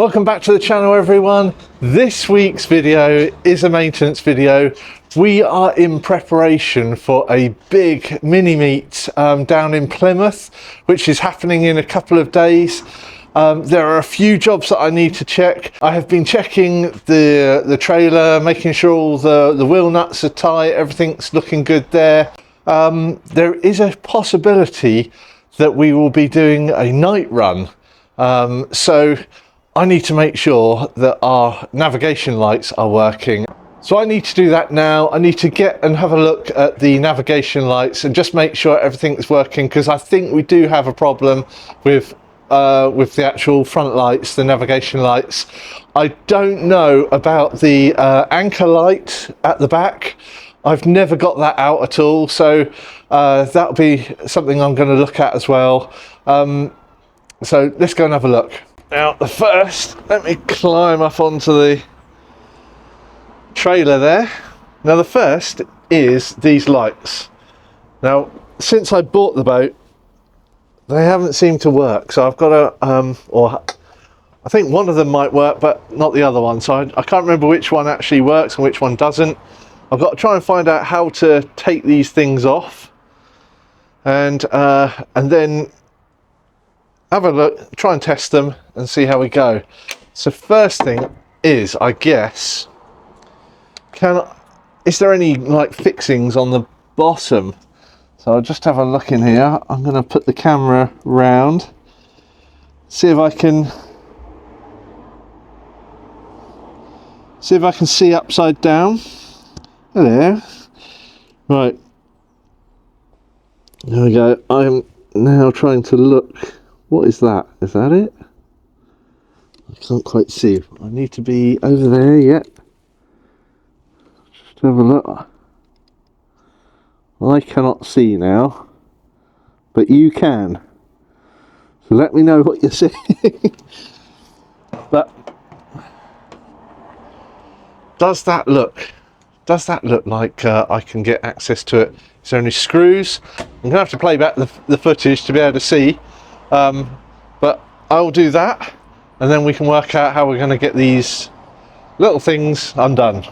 Welcome back to the channel, everyone. This week's video is a maintenance video. We are in preparation for a big mini meet down in Plymouth, which is happening in a couple of days. There are a few jobs that I need to check. I have been checking the trailer, making sure all the wheel nuts are tight, everything's looking good there. There is a possibility that we will be doing a night run. So I need to make sure that our navigation lights are working. So I need to do that now. I need to get and have a look at the navigation lights and just make sure everything's working, because I think we do have a problem with the actual front lights, the navigation lights. I don't know about the anchor light at the back. I've never got that out at all, so that'll be something I'm going to look at as well. So let's go and have a look. Now, first, let me climb up onto the trailer there. Now, the first is these lights. Now, since I bought the boat, they haven't seemed to work. So I've got to, or I think one of them might work, but not the other one. So I can't remember which one actually works and which one doesn't. I've got to try and find out how to take these things off, and then have a look, try and test them and see how we go. So first thing is, I guess, is there any like fixings on the bottom? So I'll just have a look in here. I'm going to put the camera round, see if I can see upside down. Hello. Right, there we go. I'm now trying to look. What is that? Is that it? I can't quite see. I need to be over there yet. Just have a look. I cannot see now, but you can. So let me know what you're seeing. But does that look like I can get access to it? Is there any screws? I'm gonna have to play back the footage to be able to see. But I'll do that, and then we can work out how we're going to get these little things undone.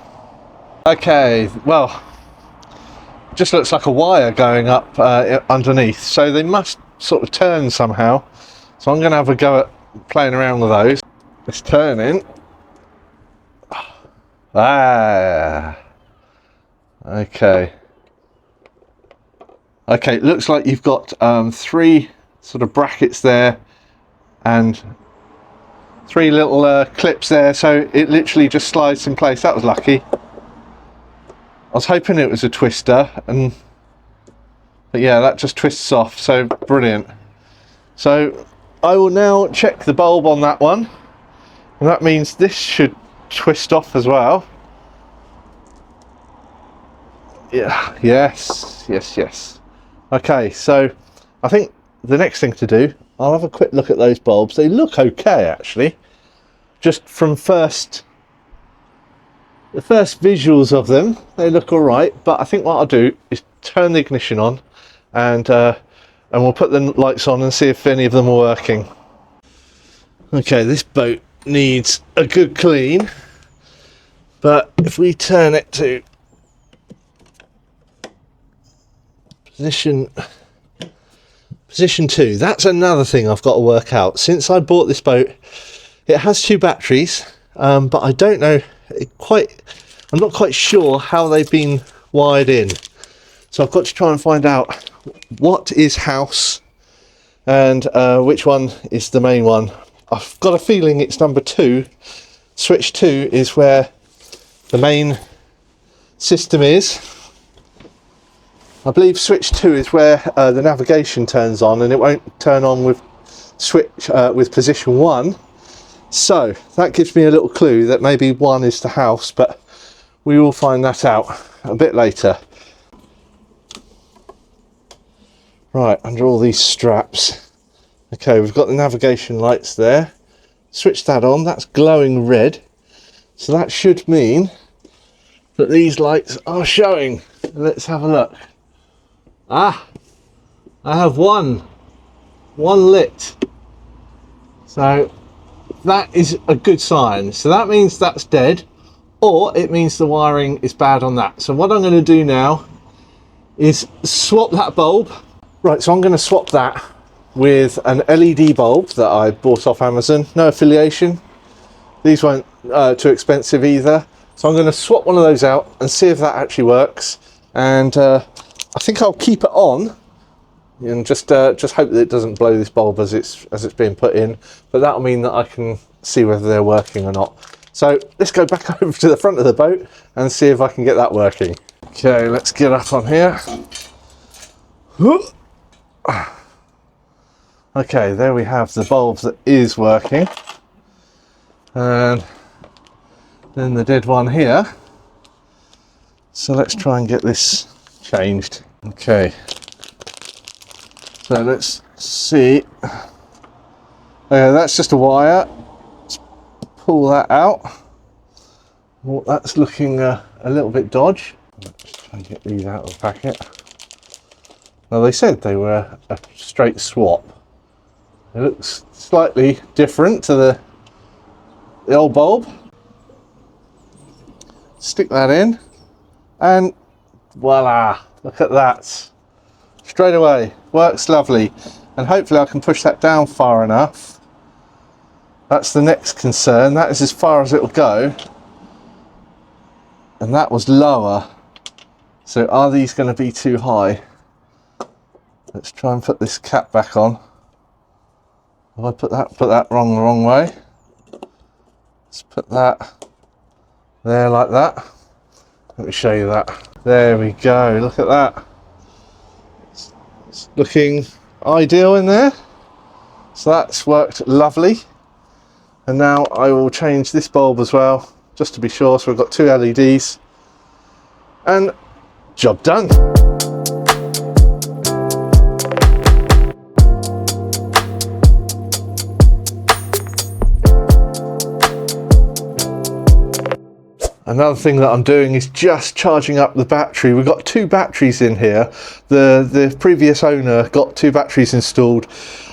Okay, well, just looks like a wire going up underneath, so they must sort of turn somehow. So I'm going to have a go at playing around with those. It's turning. Okay, it looks like you've got three sort of brackets there and three little clips there, so it literally just slides in place. That was lucky. I was hoping it was a twister, but yeah, that just twists off, so brilliant. So I will now check the bulb on that one, and that means this should twist off as well. Yeah, yes. Okay, so I think the next thing to do, I'll have a quick look at those bulbs. They look okay, actually. Just from the first visuals of them, they look all right. But I think what I'll do is turn the ignition on, and we'll put the lights on and see if any of them are working. Okay, this boat needs a good clean, but if we turn it to Position 2, that's another thing I've got to work out. Since I bought this boat, it has 2 batteries, but I don't know I'm not quite sure how they've been wired in. So I've got to try and find out what is house and which one is the main one. I've got a feeling it's number 2. Switch 2 is where the main system is. I believe switch 2 is where the navigation turns on, and it won't turn on with with position 1. So that gives me a little clue that maybe 1 is the house, but we will find that out a bit later. Right, under all these straps. Okay, we've got the navigation lights there. Switch that on, that's glowing red. So that should mean that these lights are showing. Let's have a look. I have one lit. So that is a good sign. So that means that's dead, or it means the wiring is bad on that. So what I'm going to do now is swap that bulb. Right, so I'm going to swap that with an LED bulb that I bought off Amazon. No affiliation. These weren't too expensive either. So I'm going to swap one of those out and see if that actually works. And I think I'll keep it on and just hope that it doesn't blow this bulb as it's being put in. But that'll mean that I can see whether they're working or not. So let's go back over to the front of the boat and see if I can get that working. Okay, let's get up on here. Okay, there we have the bulb that is working. And then the dead one here. So let's try and get this changed. Okay. So let's see. Okay, that's just a wire. Let's pull that out. Well, that's looking a little bit dodgy. Let's try and get these out of the packet. Now they said they were a straight swap. It looks slightly different to the old bulb. Stick that in and voila, look at that. Straight away, works lovely. And hopefully I can push that down far enough. That's the next concern. That is as far as it'll go. And that was lower. So are these going to be too high? Let's try and put this cap back on. Have I put that wrong way? Let's put that there like that. Let me show you that. There we go, look at that. It's looking ideal in there. So that's worked lovely. And now I will change this bulb as well, just to be sure. So we've got two LEDs. And job done. Another thing that I'm doing is just charging up the battery. We've got two batteries in here. The previous owner got two batteries installed.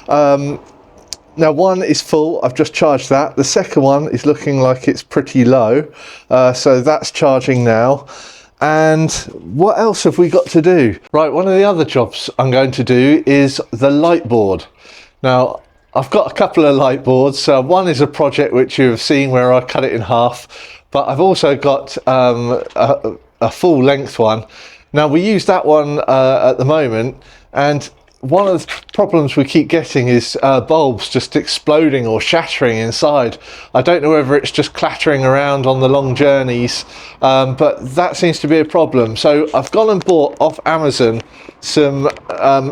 Now one is full, I've just charged that. The second one is looking like it's pretty low. So that's charging now. And what else have we got to do? Right, one of the other jobs I'm going to do is the light board. Now, I've got a couple of light boards. One is a project which you've seen where I cut it in half, but I've also got a full length one. Now we use that one at the moment, and one of the problems we keep getting is bulbs just exploding or shattering inside. I don't know whether it's just clattering around on the long journeys, but that seems to be a problem. So I've gone and bought off Amazon some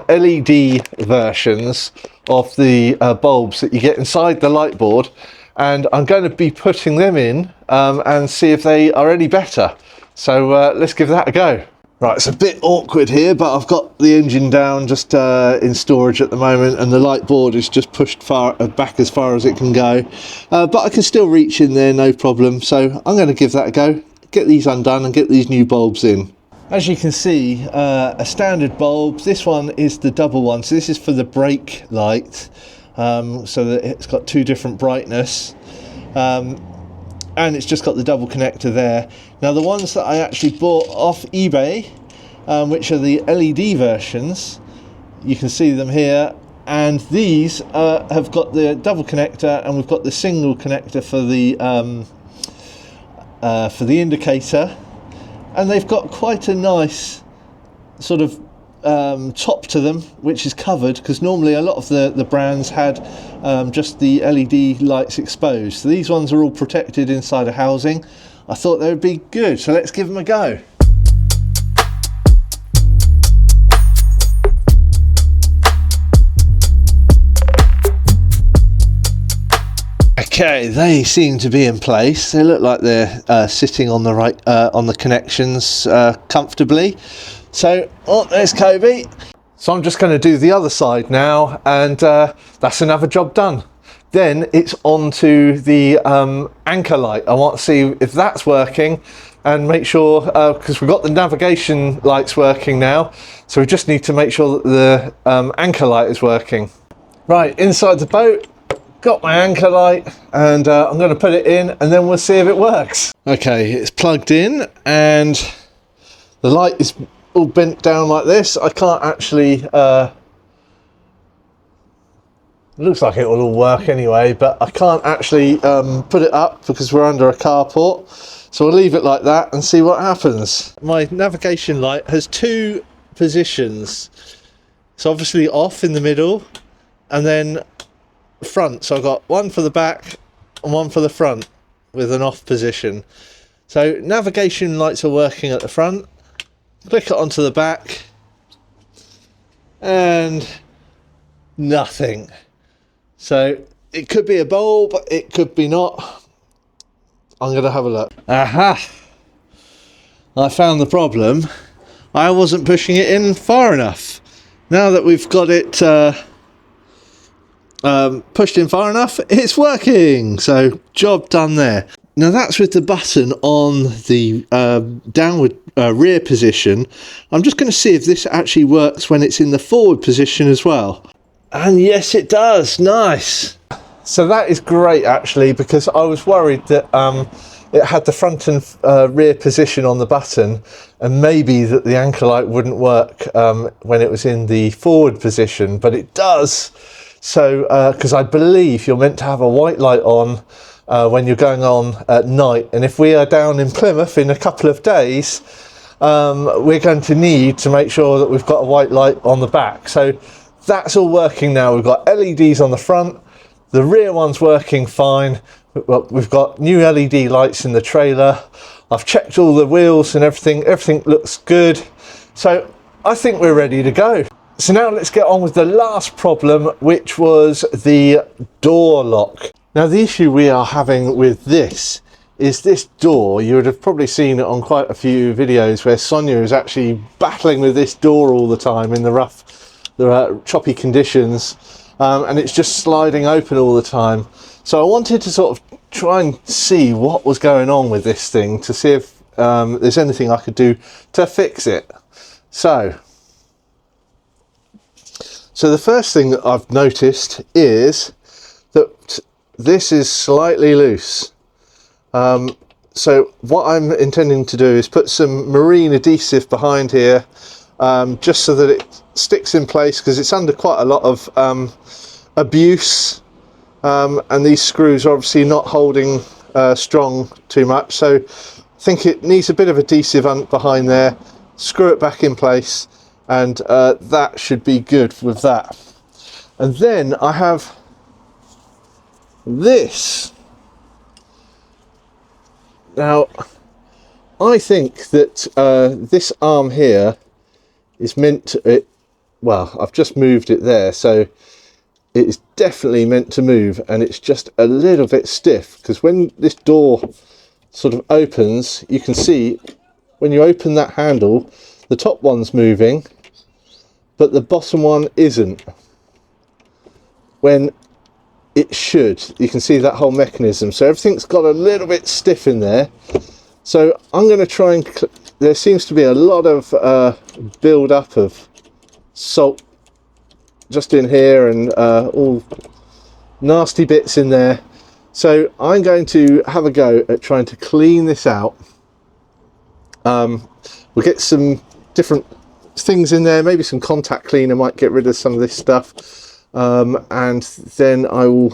LED versions of the bulbs that you get inside the light board, and I'm going to be putting them in and see if they are any better. So let's give that a go. Right, it's a bit awkward here, but I've got the engine down just in storage at the moment, and the light board is just pushed far back as far as it can go. But I can still reach in there, no problem. So I'm going to give that a go, get these undone and get these new bulbs in. As you can see, a standard bulb. This one is the double one, so this is for the brake light, so that it's got two different brightness. And it's just got the double connector there. Now the ones that I actually bought off eBay, which are the LED versions, you can see them here, and these have got the double connector, and we've got the single connector for the indicator, and they've got quite a nice sort of top to them, which is covered, because normally a lot of the brands had just the LED lights exposed. So these ones are all protected inside a housing. I thought they would be good, so let's give them a go. Okay, they seem to be in place. They look like they're sitting on the right on the connections comfortably. So, oh, there's Kobe. So I'm just going to do the other side now, and that's another job done. Then it's on to the anchor light. I want to see if that's working and make sure, because we've got the navigation lights working now, so we just need to make sure that the anchor light is working. Right, inside the boat, got my anchor light, and I'm going to put it in and then we'll see if it works. Okay, it's plugged in and the light is all bent down like this. I can't actually, it looks like it will all work anyway, but I can't actually put it up because we're under a carport. So I'll leave it like that and see what happens. My navigation light has two positions. It's obviously off in the middle and then front. So I've got one for the back and one for the front with an off position. So navigation lights are working at the front. Click it onto the back and nothing. So it could be a bulb, it could be not. I'm going to have a look. Aha! I found the problem. I wasn't pushing it in far enough. Now that we've got it pushed in far enough, it's working. So job done there. Now that's with the button on the downward rear position. I'm just going to see if this actually works when it's in the forward position as well. And yes, it does. Nice. So that is great actually, because I was worried that it had the front and rear position on the button and maybe that the anchor light wouldn't work when it was in the forward position, but it does. So because I believe you're meant to have a white light on when you're going on at night, and if we are down in Plymouth in a couple of days, we're going to need to make sure that we've got a white light on the back. So that's all working now. We've got LEDs on the front, the rear one's working fine. Well, we've got new LED lights in the trailer. I've checked all the wheels and everything looks good. So I think we're ready to go. So now let's get on with the last problem, which was the door lock. Now the issue we are having with this is this door. You would have probably seen it on quite a few videos where Sonia is actually battling with this door all the time in the rough, choppy conditions, and it's just sliding open all the time. So I wanted to sort of try and see what was going on with this thing to see if there's anything I could do to fix it. So the first thing that I've noticed is that this is slightly loose. So what I'm intending to do is put some marine adhesive behind here, just so that it sticks in place, because it's under quite a lot of abuse, and these screws are obviously not holding strong too much. So I think it needs a bit of adhesive behind there. Screw it back in place, and that should be good with that. And then I have this. Now I think that this arm here is meant to, well, I've just moved it there, so it is definitely meant to move, and it's just a little bit stiff, because when this door sort of opens, you can see when you open that handle, the top one's moving, but the bottom one isn't. When it should. You can see that whole mechanism. So everything's got a little bit stiff in there. So I'm going to try and... There seems to be a lot of build up of salt just in here, and all nasty bits in there. So I'm going to have a go at trying to clean this out. We'll get some different things in there, maybe some contact cleaner might get rid of some of this stuff, and then I will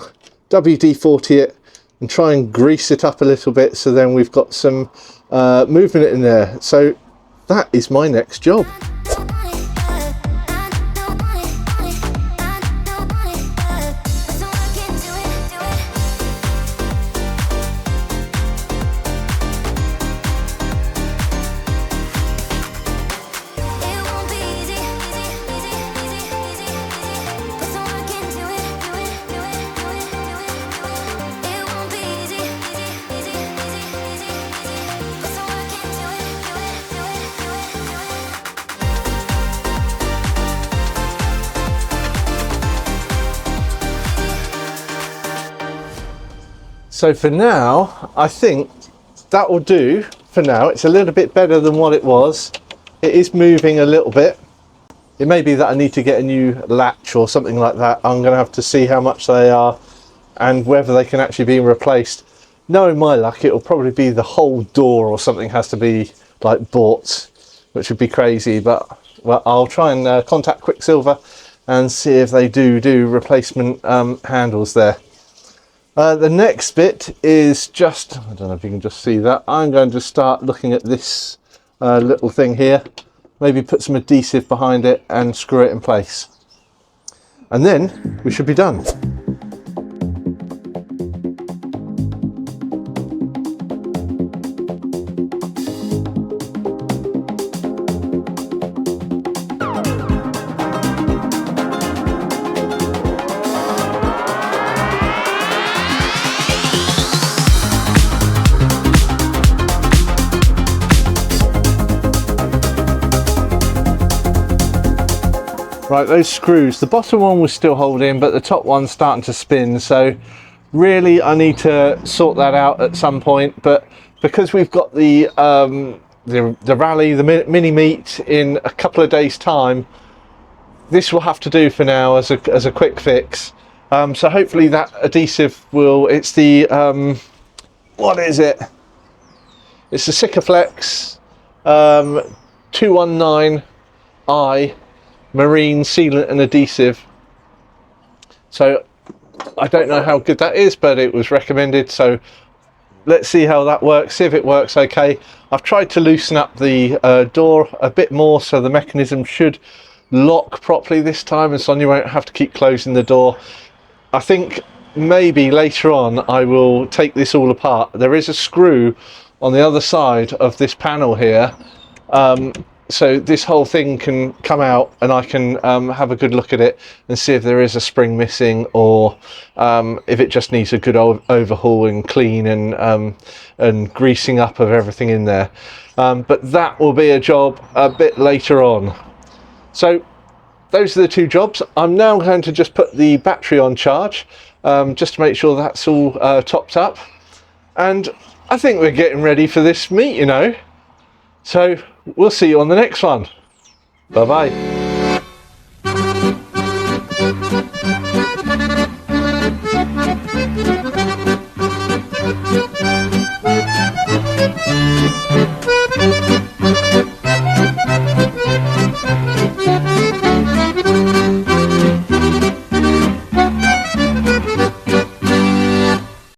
WD-40 it and try and grease it up a little bit, so then we've got some movement in there. So that is my next job. So for now, I think that will do for now. It's a little bit better than what it was. It is moving a little bit. It may be that I need to get a new latch or something like that. I'm going to have to see how much they are and whether they can actually be replaced. Knowing my luck, it'll probably be the whole door or something has to be like bought, which would be crazy, but well, I'll try and contact Quicksilver and see if they do replacement handles there. The next bit is just, I don't know if you can just see that, I'm going to start looking at this little thing here, maybe put some adhesive behind it and screw it in place. And then we should be done. Right, those screws, the bottom one was still holding, but the top one's starting to spin, so really I need to sort that out at some point. But because we've got the rally, the mini meet in a couple of days time, this will have to do for now as a quick fix. So hopefully that adhesive will, it's the what is it, it's the Sikaflex 219i marine sealant and adhesive. So I don't know how good that is, but it was recommended, so let's see how that works, see if it works okay. I've tried to loosen up the door a bit more so the mechanism should lock properly this time, and Sonia won't have to keep closing the door. I think maybe later on I will take this all apart. There is a screw on the other side of this panel here, so this whole thing can come out and I can have a good look at it and see if there is a spring missing, or if it just needs a good overhaul and clean and greasing up of everything in there. But that will be a job a bit later on. So those are the two jobs. I'm now going to just put the battery on charge, just to make sure that's all topped up. And I think we're getting ready for this meet, you know. So we'll see you on the next one. Bye bye.